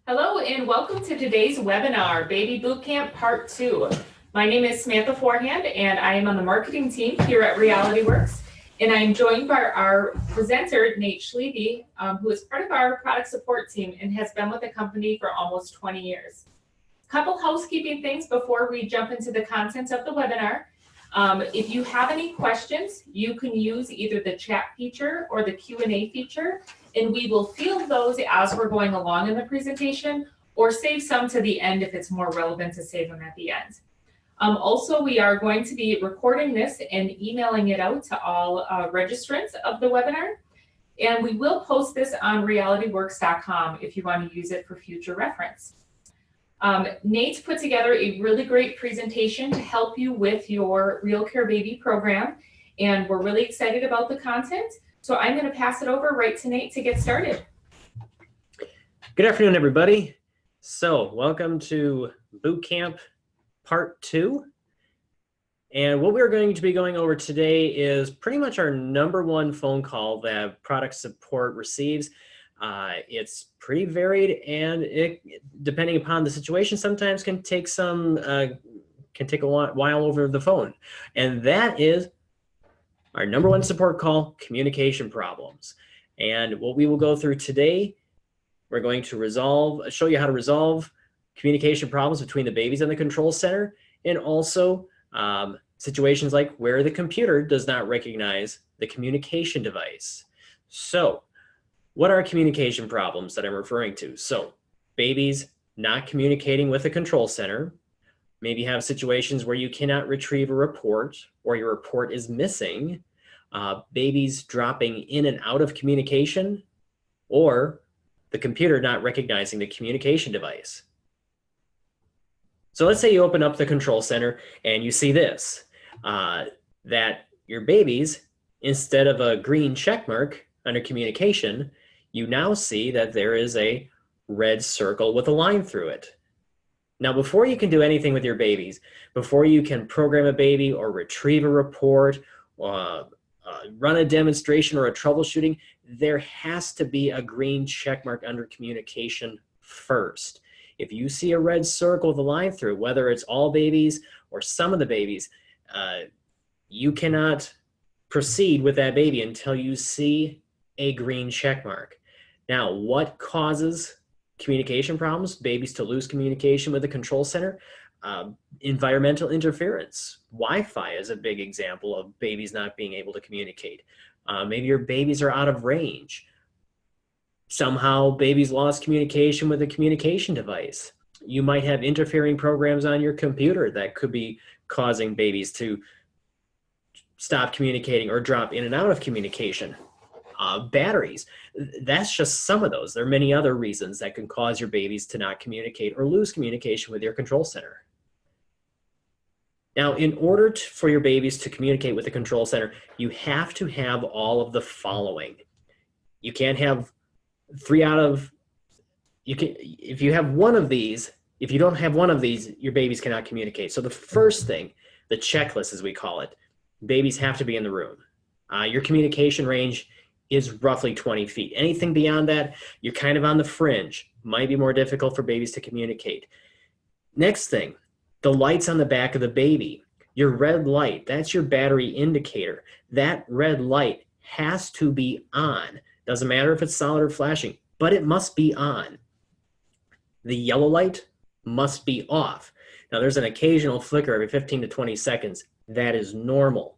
Hello and welcome to today's webinar, Baby Bootcamp Part 2. My name is Samantha Forehand and I am on the marketing team here at RealityWorks. And I am joined by our presenter, Nate Schliebe, who is part of our product support team and has been with the company for almost 20 years. A couple housekeeping things before we jump into the content of the webinar. If you have any questions, you can use either the chat feature or the Q&A feature, and we will field those as we're going along in the presentation, or save some to the end if it's more relevant to save them at the end. Also, we are going to be recording this and emailing it out to all registrants of the webinar, and we will post this on realityworks.com if you want to use it for future reference. Nate put together a really great presentation to help you with your RealCare Baby program, and we're really excited about the content. So I'm going to pass it over right to Nate to get started. Good afternoon, everybody. So welcome to Bootcamp Part 2. And what we're going to be going over today is pretty much our #1 phone call that product support receives. It's pretty varied, and it, depending upon the situation, sometimes can take a while over the phone. And that is our #1 support call, communication problems. And what we will go through today, we're going to show you how to resolve communication problems between the babies and the control center, and also situations like where the computer does not recognize the communication device. So what are communication problems that I'm referring to? So babies not communicating with the control center, maybe have situations where you cannot retrieve a report or your report is missing, babies dropping in and out of communication, or the computer not recognizing the communication device. So let's say you open up the control center and you see this, that your babies, instead of a green check mark under communication, you now see that there is a red circle with a line through it. Now, before you can do anything with your babies, before you can program a baby or retrieve a report, run a demonstration or a troubleshooting, there has to be a green check mark under communication first. If you see a red circle with a line through, whether it's all babies or some of the babies, you cannot proceed with that baby until you see a green check mark. Now, what causes communication problems, babies to lose communication with the control center? Environmental interference. Wi-Fi is a big example of babies not being able to communicate. Maybe your babies are out of range. Somehow babies lost communication with the communication device. You might have interfering programs on your computer that could be causing babies to stop communicating or drop in and out of communication. Batteries, that's just some of those. There are many other reasons that can cause your babies to not communicate or lose communication with your control center. Now, in order for your babies to communicate with the control center, you have to have all of the following. You can't have if you have one of these, if you don't have one of these, your babies cannot communicate. So the first thing, the checklist as we call it, babies have to be in the room. Your communication range is roughly 20 feet. Anything beyond that, you're kind of on the fringe. Might be more difficult for babies to communicate. Next thing, the lights on the back of the baby. Your red light, that's your battery indicator. That red light has to be on. Doesn't matter if it's solid or flashing, but it must be on. The yellow light must be off. Now there's an occasional flicker every 15 to 20 seconds. That is normal.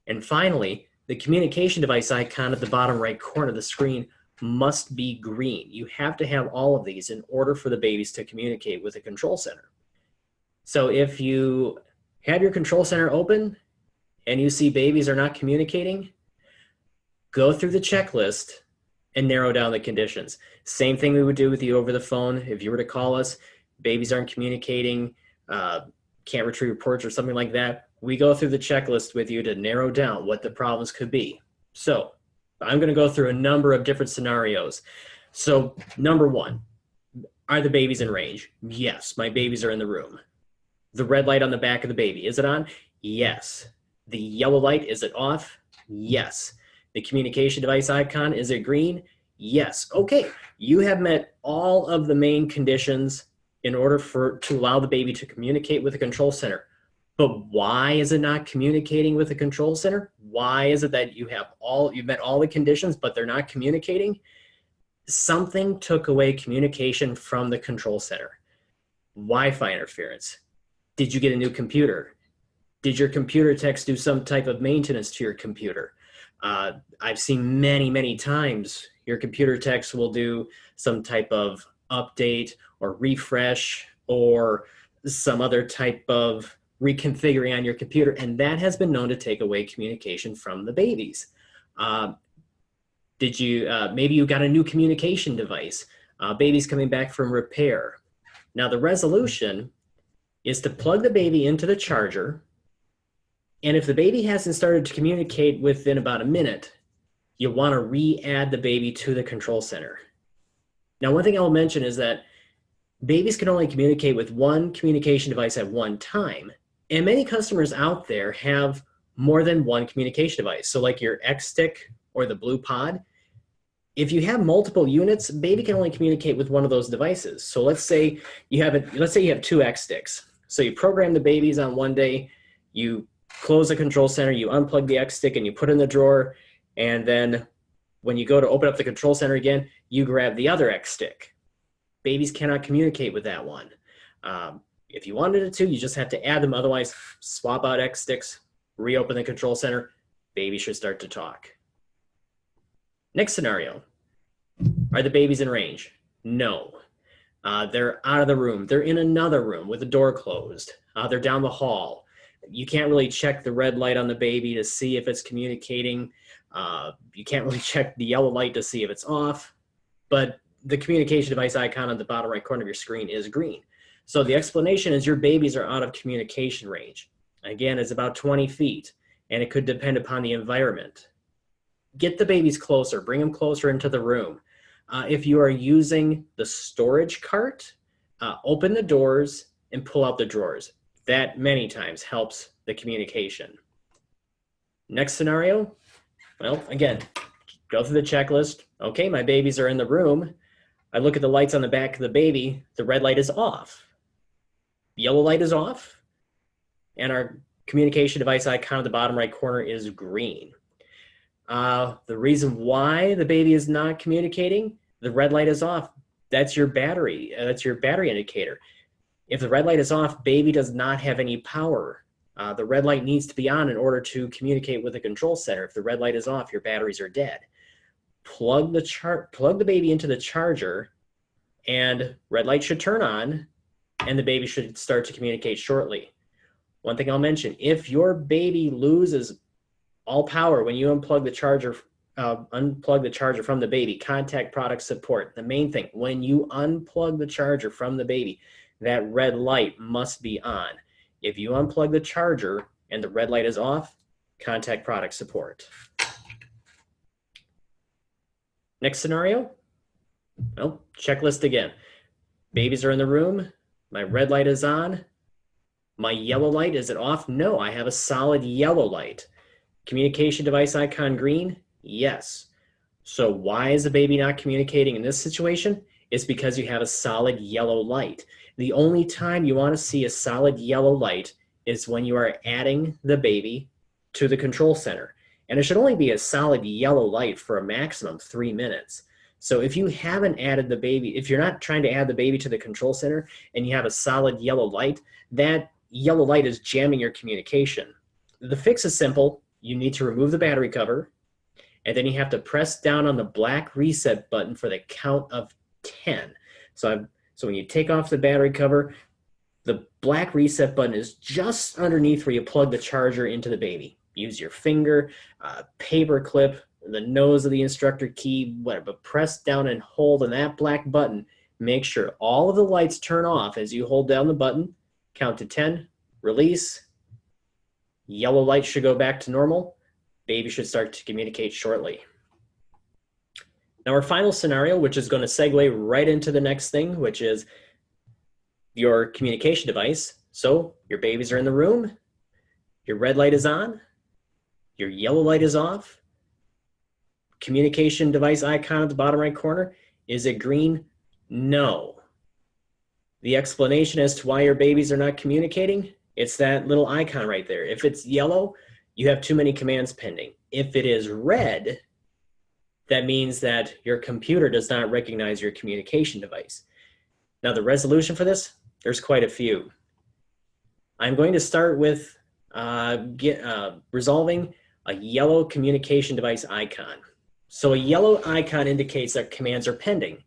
And finally, the communication device icon at the bottom right corner of the screen must be green. You have to have all of these in order for the babies to communicate with the control center. So if you have your control center open and you see babies are not communicating, go through the checklist and narrow down the conditions. Same thing we would do with you over the phone. If you were to call us, babies aren't communicating, can't retrieve reports or something like that, we go through the checklist with you to narrow down what the problems could be. So I'm going to go through a number of different scenarios. So #1, are the babies in range? Yes, my babies are in the room. The red light on the back of the baby, is it on? Yes. The yellow light, is it off? Yes. The communication device icon, is it green? Yes. Okay. You have met all of the main conditions in order to allow the baby to communicate with the control center. But why is it not communicating with the control center? Why is it that you've met all the conditions, but they're not communicating? Something took away communication from the control center. Wi-Fi interference. Did you get a new computer? Did your computer techs do some type of maintenance to your computer? I've seen many times your computer techs will do some type of update or refresh or some other type of reconfiguring on your computer, and that has been known to take away communication from the babies. Maybe you got a new communication device, baby's coming back from repair. Now the resolution is to plug the baby into the charger, and if the baby hasn't started to communicate within about a minute, you want to re-add the baby to the control center. Now, one thing I'll mention is that babies can only communicate with one communication device at one time. And many customers out there have more than one communication device. So like your X Stick or the Blue Pod, if you have multiple units, baby can only communicate with one of those devices. So let's say you have two X Sticks. So you program the babies on one day, you close the control center, you unplug the X Stick and you put it in the drawer, and then when you go to open up the control center again, you grab the other X Stick. Babies cannot communicate with that one. If you wanted it to, you just have to add them. Otherwise, swap out X Sticks, reopen the control center, baby should start to talk. Next scenario, are the babies in range? No. They're out of the room. They're in another room with the door closed. They're down the hall. You can't really check the red light on the baby to see if it's communicating. You can't really check the yellow light to see if it's off, but the communication device icon on the bottom right corner of your screen is green. So the explanation is your babies are out of communication range. Again, it's about 20 feet, and it could depend upon the environment. Get the babies closer, bring them closer into the room. If you are using the storage cart, open the doors and pull out the drawers. That many times helps the communication. Next scenario, well, again, go through the checklist. Okay, my babies are in the room. I look at the lights on the back of the baby. The red light is off. Yellow light is off. And our communication device icon at the bottom right corner is green. The reason why the baby is not communicating, the red light is off. That's your battery. That's your battery indicator. If the red light is off, baby does not have any power. The red light needs to be on in order to communicate with the control center. If the red light is off, your batteries are dead. Plug the baby into the charger, and red light should turn on, and the baby should start to communicate shortly. One thing I'll mention, if your baby loses all power when you unplug the charger from the baby, contact product support. The main thing, when you unplug the charger from the baby, that red light must be on. If you unplug the charger and the red light is off, contact product support. Next scenario, well, checklist again. Babies are in the room, my red light is on, my yellow light, is it off? No, I have a solid yellow light. Communication device icon green? Yes. So why is the baby not communicating in this situation? It's because you have a solid yellow light. The only time you want to see a solid yellow light is when you are adding the baby to the control center. And it should only be a solid yellow light for a maximum 3 minutes. So if you haven't added the baby, if you're not trying to add the baby to the control center and you have a solid yellow light, that yellow light is jamming your communication. The fix is simple. You need to remove the battery cover, and then you have to press down on the black reset button for the count of 10. So when you take off the battery cover, the black reset button is just underneath where you plug the charger into the baby. Use your finger, paper clip, the nose of the instructor key, whatever, but press down and hold on that black button. Make sure all of the lights turn off as you hold down the button. Count to 10, release. Yellow light should go back to normal. Baby should start to communicate shortly. Now our final scenario, which is going to segue right into the next thing, which is your communication device. So your babies are in the room, your red light is on, your yellow light is off. communication device icon at the bottom right corner, is it green? No. The explanation as to why your babies are not communicating, it's that little icon right there. If it's yellow, you have too many commands pending. If it is red, that means that your computer does not recognize your communication device. Now, the resolution for this, there's quite a few. I'm going to start with resolving a yellow communication device icon. So a yellow icon indicates that commands are pending.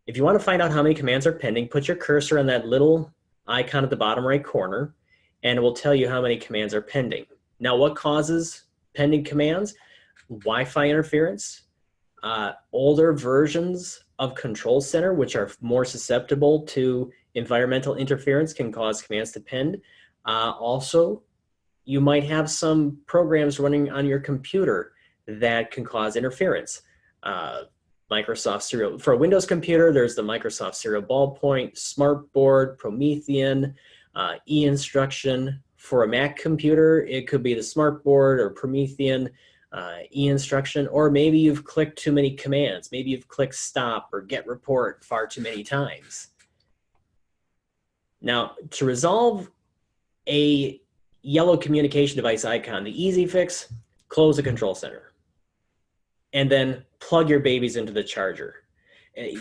If you want to find out how many commands are pending, put your cursor on that little icon at the bottom right corner, and it will tell you how many commands are pending. Now, what causes pending commands? Wi-Fi interference, older versions of Control Center, which are more susceptible to environmental interference, can cause commands to pend. Also, you might have some programs running on your computer that can cause interference. Microsoft Serial, for a Windows computer, there's the Microsoft Serial Ballpoint, Smartboard, Promethean, e-instruction. For a Mac computer, it could be the Smartboard or Promethean, e-instruction, or maybe you've clicked too many commands. Maybe you've clicked stop or get report far too many times. Now, to resolve a yellow communication device icon, the easy fix, close the control center and then plug your babies into the charger.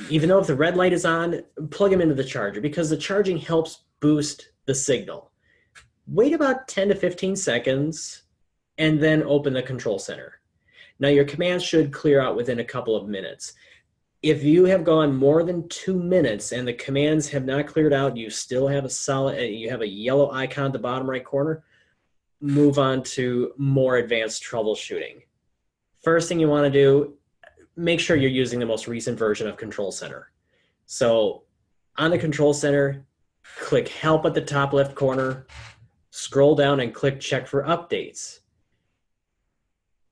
Even though if the red light is on, plug them into the charger because the charging helps boost the signal. Wait about 10 to 15 seconds and then open the control center. Now your commands should clear out within a couple of minutes. If you have gone more than 2 minutes and the commands have not cleared out, you still have you have a yellow icon at the bottom right corner, move on to more advanced troubleshooting. First thing you want to do, make sure you're using the most recent version of Control Center. So on the Control Center, click Help at the top left corner, scroll down and click Check for Updates.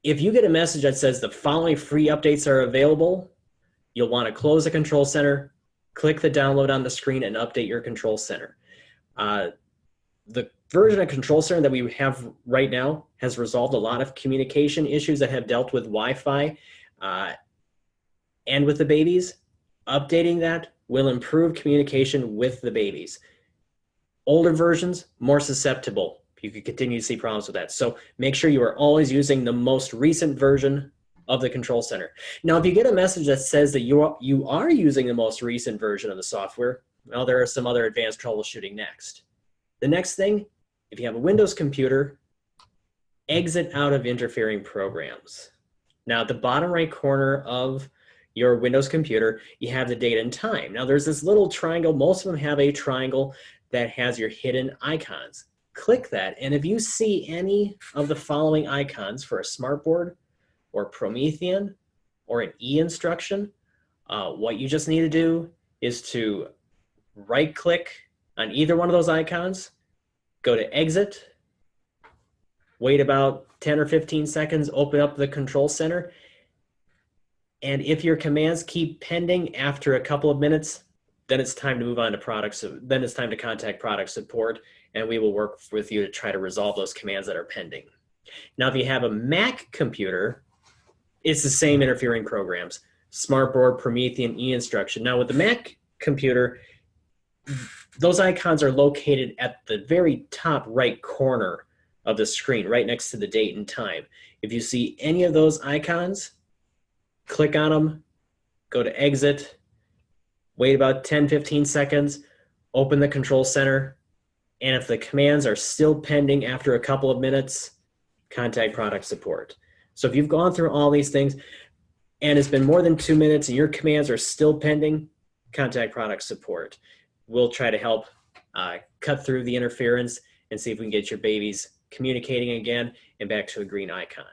If you get a message that says the following free updates are available, you'll want to close the Control Center, click the download on the screen, and update your Control Center. The version of Control Center that we have right now has resolved a lot of communication issues that have dealt with Wi-Fi and with the babies. Updating that will improve communication with the babies. Older versions, more susceptible. You could continue to see problems with that. So make sure you are always using the most recent version of the Control Center. Now, if you get a message that says that you are using the most recent version of the software, well, there are some other advanced troubleshooting next. The next thing, if you have a Windows computer, exit out of interfering programs. Now, at the bottom right corner of your Windows computer, you have the date and time. Now, there's this little triangle. Most of them have a triangle that has your hidden icons. Click that, and if you see any of the following icons for a smartboard or Promethean or an e-instruction, what you just need to do is to right-click on either one of those icons, go to Exit, wait about 10 or 15 seconds, open up the Control Center, and if your commands keep pending after a couple of minutes, then it's time to move on to products. Then it's time to contact product support, and we will work with you to try to resolve those commands that are pending. Now, if you have a Mac computer, it's the same interfering programs, Smartboard, Promethean, e-instruction. Now, with the Mac computer, those icons are located at the very top right corner of the screen, right next to the date and time. If you see any of those icons, click on them, go to Exit, wait about 10, 15 seconds, open the Control Center, and if the commands are still pending after a couple of minutes, contact product support. So if you've gone through all these things and it's been more than 2 minutes and your commands are still pending, contact product support. We'll try to help cut through the interference and see if we can get your babies communicating again and back to a green icon.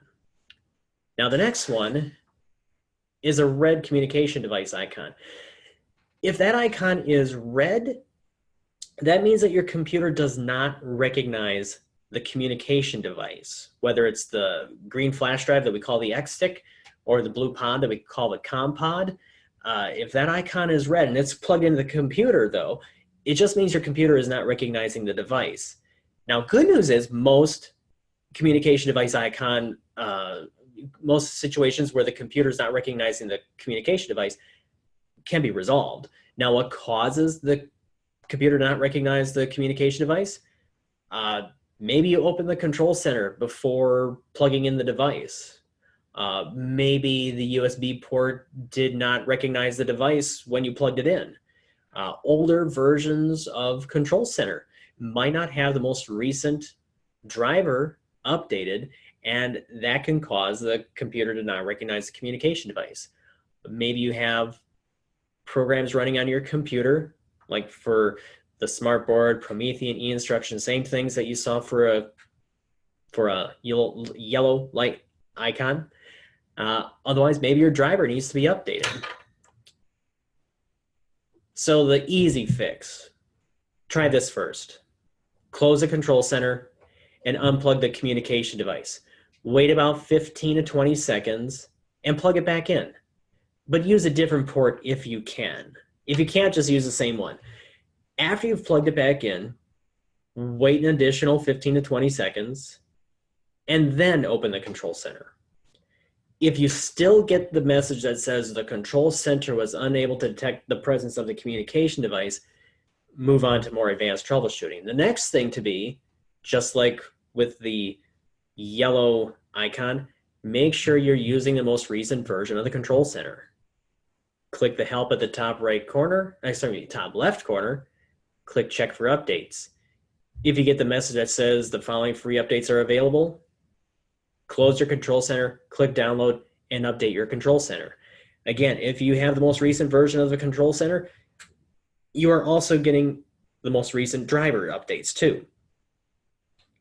Now the next one is a red communication device icon. If that icon is red, that means that your computer does not recognize the communication device, whether it's the green flash drive that we call the X-stick or the blue pod that we call the COM pod. If that icon is red and it's plugged into the computer though, it just means your computer is not recognizing the device. Now, good news is most communication device icon most situations where the computer is not recognizing the communication device can be resolved. Now, what causes the computer to not recognize the communication device? Maybe you open the control center before plugging in the device. Maybe the USB port did not recognize the device when you plugged it in. Older versions of control center might not have the most recent driver updated, and that can cause the computer to not recognize the communication device. Maybe you have programs running on your computer, like for the smartboard, Promethean, e-instruction, same things that you saw for a yellow light icon. Otherwise, maybe your driver needs to be updated. So the easy fix, try this first. Close the control center and unplug the communication device. Wait about 15 to 20 seconds and plug it back in. But use a different port if you can. If you can't, just use the same one. After you've plugged it back in, wait an additional 15 to 20 seconds and then open the control center. If you still get the message that says the control center was unable to detect the presence of the communication device, move on to more advanced troubleshooting. The next thing to be, just like with the yellow icon, make sure you're using the most recent version of the control center. Click the help at the top right corner, top left corner, click check for updates. If you get the message that says the following free updates are available, close your control center, click download, and update your control center. Again, if you have the most recent version of the control center, you are also getting the most recent driver updates too.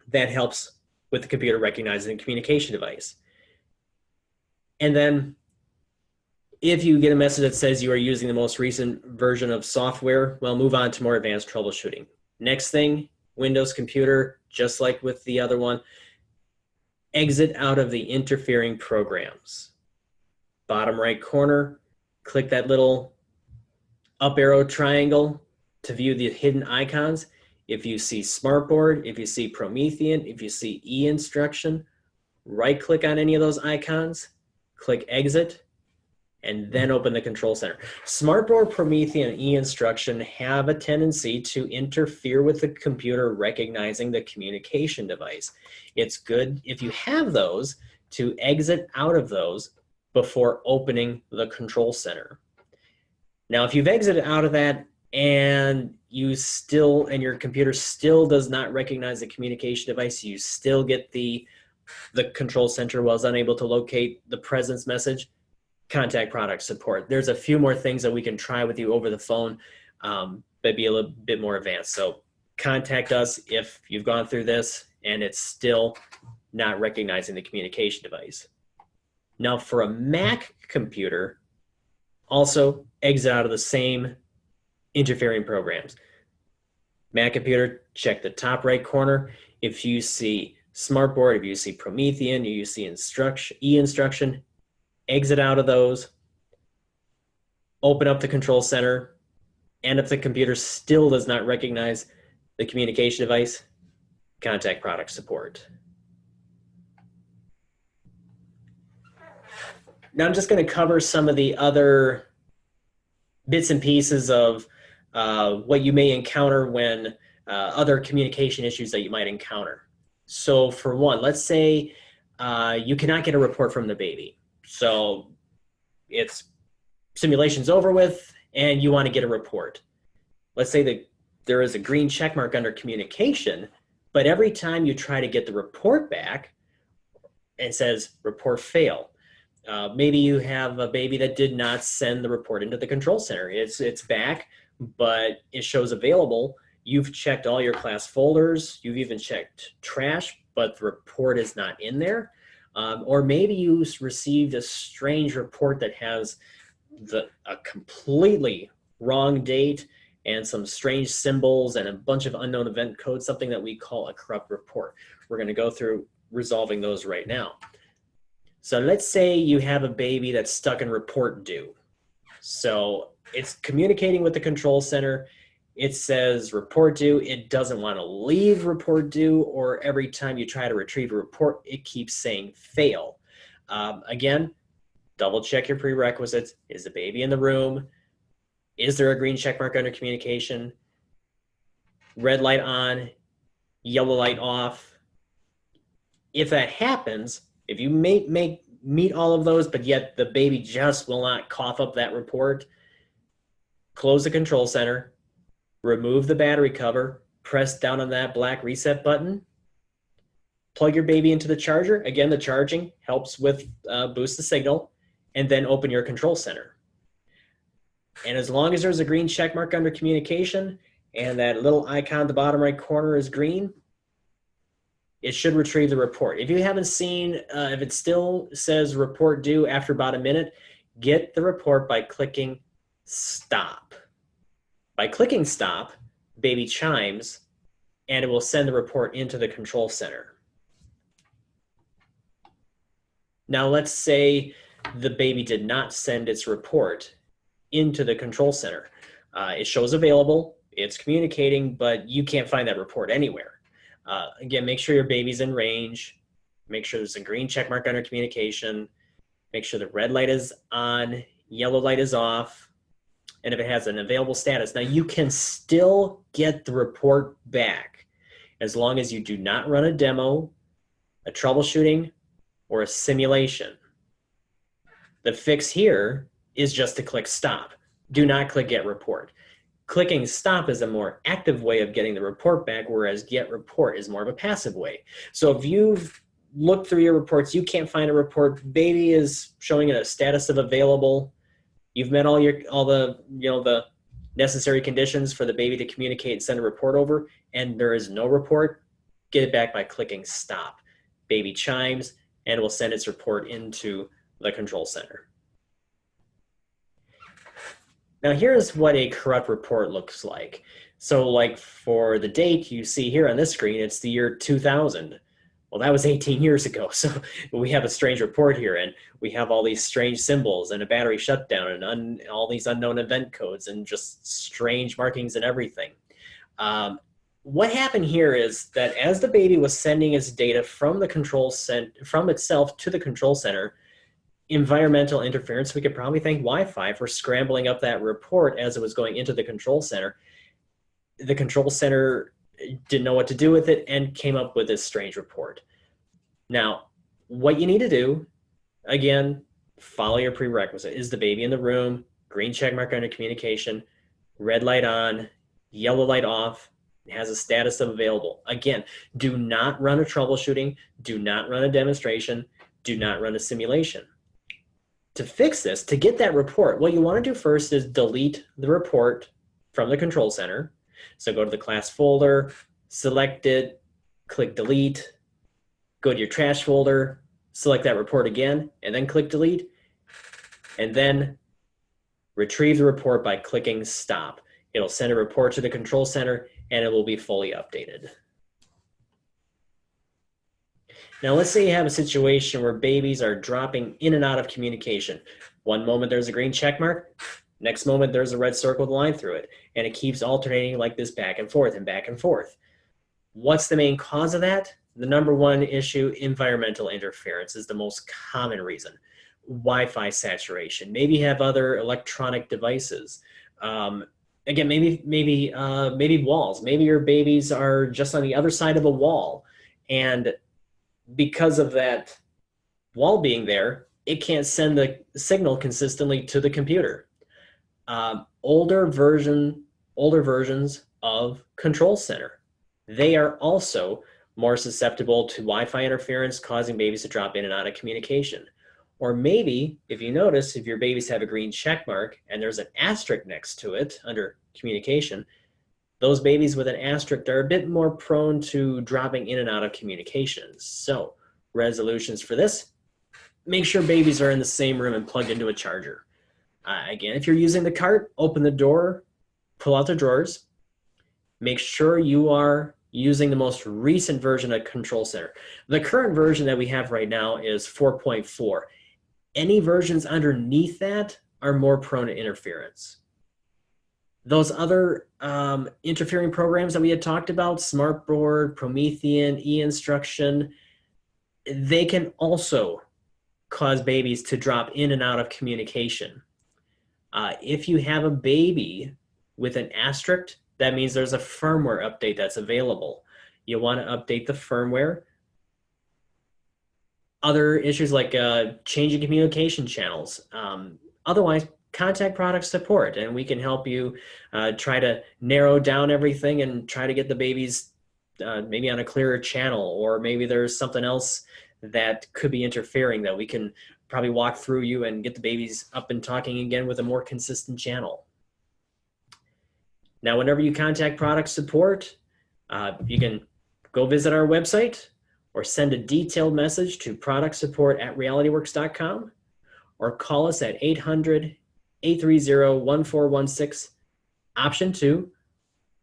That helps with the computer recognizing the communication device. And then if you get a message that says you are using the most recent version of software, well, move on to more advanced troubleshooting. Next thing, Windows computer, just like with the other one, exit out of the interfering programs. Bottom right corner, click that little up arrow triangle to view the hidden icons. If you see Smartboard, if you see Promethean, if you see e-instruction, right click on any of those icons, click exit, and then open the control center. Smartboard, Promethean, and e-instruction have a tendency to interfere with the computer recognizing the communication device. It's good if you have those to exit out of those before opening the control center. Now, if you've exited out of that and your computer still does not recognize the communication device, you still get the control center was unable to locate the presence message, contact product support. There's a few more things that we can try with you over the phone, but be a little bit more advanced. So contact us if you've gone through this and it's still not recognizing the communication device. Now for a Mac computer, also exit out of the same interfering programs. Mac computer, check the top right corner. If you see Smartboard, if you see Promethean, you see e-instruction, exit out of those, open up the control center, and if the computer still does not recognize the communication device, contact product support. Now I'm just going to cover some of the other bits and pieces of what you may encounter when other communication issues that you might encounter. So for one, let's say you cannot get a report from the baby. So it's simulation's over with and you want to get a report. Let's say that there is a green check mark under communication, but every time you try to get the report back, it says report fail. Maybe you have a baby that did not send the report into the control center. It's back, but it shows available. You've checked all your class folders. You've even checked trash, but the report is not in there. Or maybe you received a strange report that has a completely wrong date and some strange symbols and a bunch of unknown event codes, something that we call a corrupt report. We're going to go through resolving those right now. So let's say you have a baby that's stuck in report due. So it's communicating with the control center. It says report due. It doesn't want to leave report due, or every time you try to retrieve a report, it keeps saying fail. Again, double check your prerequisites. Is the baby in the room? Is there a green check mark under communication? Red light on, yellow light off. If that happens, if you meet all of those, but yet the baby just will not cough up that report, close the control center, remove the battery cover, press down on that black reset button, plug your baby into the charger. Again, the charging helps with boost the signal, and then open your control center. And as long as there's a green check mark under communication and that little icon at the bottom right corner is green, it should retrieve the report. If you haven't seen, if it still says report due after about a minute, get the report by clicking stop. By clicking stop, baby chimes, and it will send the report into the control center. Now let's say the baby did not send its report into the control center. It shows available, it's communicating, but you can't find that report anywhere. Again, make sure your baby's in range, make sure there's a green check mark under communication, make sure the red light is on, yellow light is off, and if it has an available status. Now you can still get the report back as long as you do not run a demo, a troubleshooting, or a simulation. The fix here is just to click stop. Do not click get report. Clicking stop is a more active way of getting the report back, whereas get report is more of a passive way. So if you've looked through your reports, you can't find a report, baby is showing a status of available, you've met all the necessary conditions for the baby to communicate and send a report over, and there is no report, get it back by clicking stop. Baby chimes, and it will send its report into the control center. Now here's what a corrupt report looks like. So like for the date you see here on this screen, it's the year 2000. Well, that was 18 years ago. So we have a strange report here, and we have all these strange symbols and a battery shutdown and all these unknown event codes and just strange markings and everything. What happened here is that as the baby was sending its data from itself to the control center, environmental interference, we could probably thank Wi-Fi for scrambling up that report as it was going into the control center. The control center didn't know what to do with it and came up with this strange report. Now, what you need to do, again, follow your prerequisite. Is the baby in the room? Green check mark under communication, red light on, yellow light off, it has a status of available. Again, do not run a troubleshooting, do not run a demonstration, do not run a simulation. To fix this, to get that report, what you want to do first is delete the report from the control center. So go to the class folder, select it, click delete, go to your trash folder, select that report again, and then click delete, and then retrieve the report by clicking stop. It'll send a report to the control center, and it will be fully updated. Now let's say you have a situation where babies are dropping in and out of communication. One moment there's a green check mark, next moment there's a red circle with a line through it, and it keeps alternating like this back and forth and back and forth. What's the main cause of that? The number one issue, environmental interference, is the most common reason. Wi-Fi saturation, maybe you have other electronic devices. Again, maybe walls. Maybe your babies are just on the other side of a wall, and because of that wall being there, it can't send the signal consistently to the computer. Older versions of control center, they are also more susceptible to Wi-Fi interference, causing babies to drop in and out of communication. Or maybe, if you notice, if your babies have a green check mark and there's an asterisk next to it under communication, those babies with an asterisk are a bit more prone to dropping in and out of communications. So, resolutions for this, make sure babies are in the same room and plugged into a charger. Again, if you're using the cart, open the door, pull out the drawers. Make sure you are using the most recent version of Control Center. The current version that we have right now is 4.4. Any versions underneath that are more prone to interference. Those other interfering programs that we had talked about, Smartboard, Promethean, e-instruction, they can also cause babies to drop in and out of communication. If you have a baby with an asterisk, that means there's a firmware update that's available. You want to update the firmware. Other issues like changing communication channels. Otherwise, contact product support, and we can help you try to narrow down everything and try to get the babies maybe on a clearer channel, or maybe there's something else that could be interfering that we can probably walk through you and get the babies up and talking again with a more consistent channel. Now, whenever you contact product support, you can go visit our website or send a detailed message to productsupport@realityworks.com or call us at 800-830-1416. Option 2,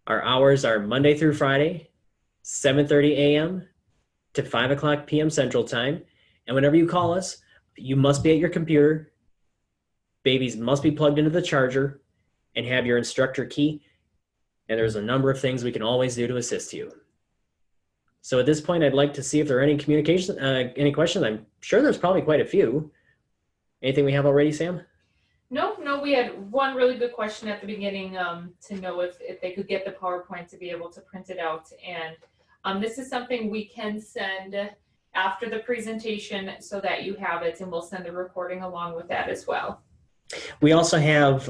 our hours are Monday through Friday, 7:30 a.m. to 5 o'clock p.m. Central Time. And whenever you call us, you must be at your computer, babies must be plugged into the charger, and have your instructor key. And there's a number of things we can always do to assist you. So at this point, I'd like to see if there are any any questions. I'm sure there's probably quite a few. Anything we have already, Sam? No, we had one really good question at the beginning to know if they could get the PowerPoint to be able to print it out. And this is something we can send after the presentation so that you have it, and we'll send the recording along with that as well. We also have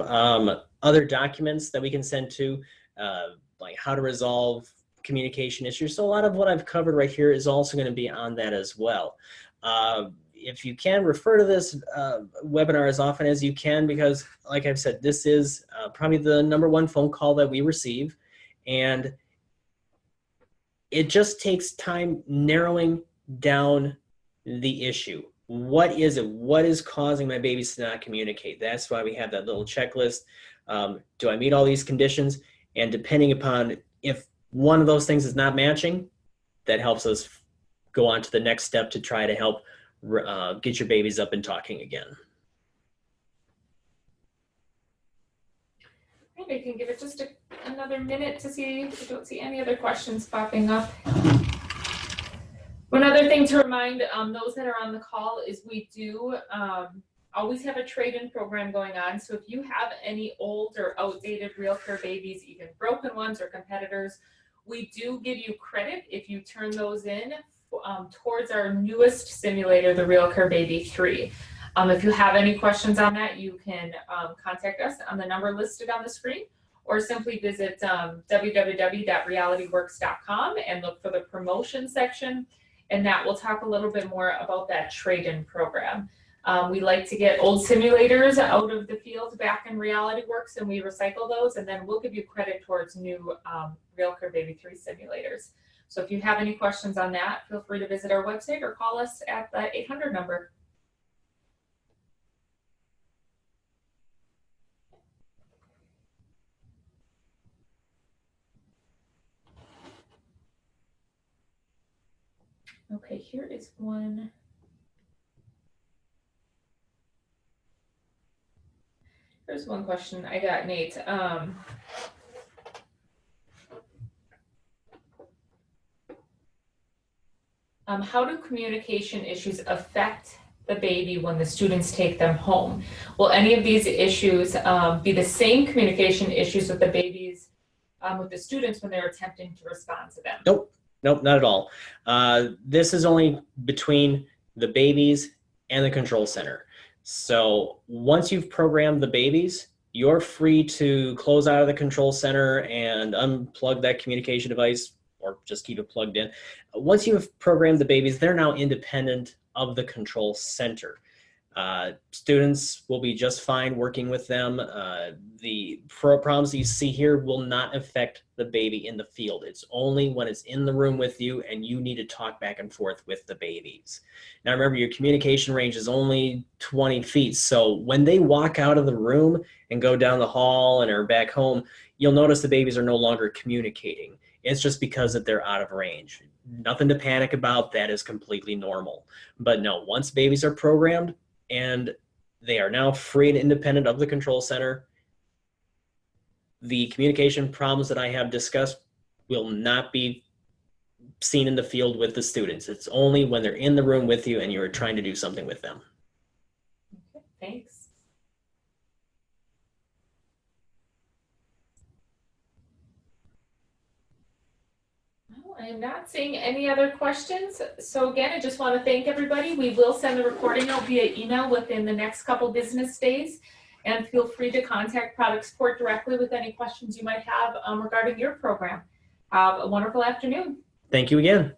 other documents that we can send to, like how to resolve communication issues. So a lot of what I've covered right here is also going to be on that as well. If you can, refer to this webinar as often as you can, because like I've said, this is probably the #1 phone call that we receive. And it just takes time narrowing down the issue. What is it? What is causing my babies to not communicate? That's why we have that little checklist. Do I meet all these conditions? And depending upon if one of those things is not matching, that helps us go on to the next step to try to help get your babies up and talking again. I can give it just another minute to see if we don't see any other questions popping up. One other thing to remind those that are on the call is we do always have a trade-in program going on. So if you have any old or outdated RealCare Babies, even broken ones or competitors, we do give you credit if you turn those in towards our newest simulator, the RealCare Baby 3. If you have any questions on that, you can contact us on the number listed on the screen, or simply visit www.realityworks.com and look for the promotion section, and that will talk a little bit more about that trade-in program. We like to get old simulators out of the field back in RealityWorks, and we recycle those, and then we'll give you credit towards new RealCare Baby 3 simulators. So if you have any questions on that, feel free to visit our website or call us at the 800 number. Okay, here is one. Here's one question I got, Nate. How do communication issues affect the baby when the students take them home? Will any of these issues be the same communication issues with the babies, with the students when they're attempting to respond to them? Nope, not at all. This is only between the babies and the control center. So once you've programmed the babies, you're free to close out of the control center and unplug that communication device, or just keep it plugged in. Once you've programmed the babies, they're now independent of the control center. Students will be just fine working with them. The problems you see here will not affect the baby in the field. It's only when it's in the room with you and you need to talk back and forth with the babies. Now remember, your communication range is only 20 feet. So when they walk out of the room and go down the hall and are back home, you'll notice the babies are no longer communicating. It's just because that they're out of range. Nothing to panic about. That is completely normal. But no, once babies are programmed, and they are now free and independent of the control center, the communication problems that I have discussed will not be seen in the field with the students. It's only when they're in the room with you and you're trying to do something with them. Thanks. Well, I am not seeing any other questions. So again, I just want to thank everybody. We will send the recording out via email within the next couple business days. And feel free to contact product support directly with any questions you might have regarding your program. Have a wonderful afternoon. Thank you again.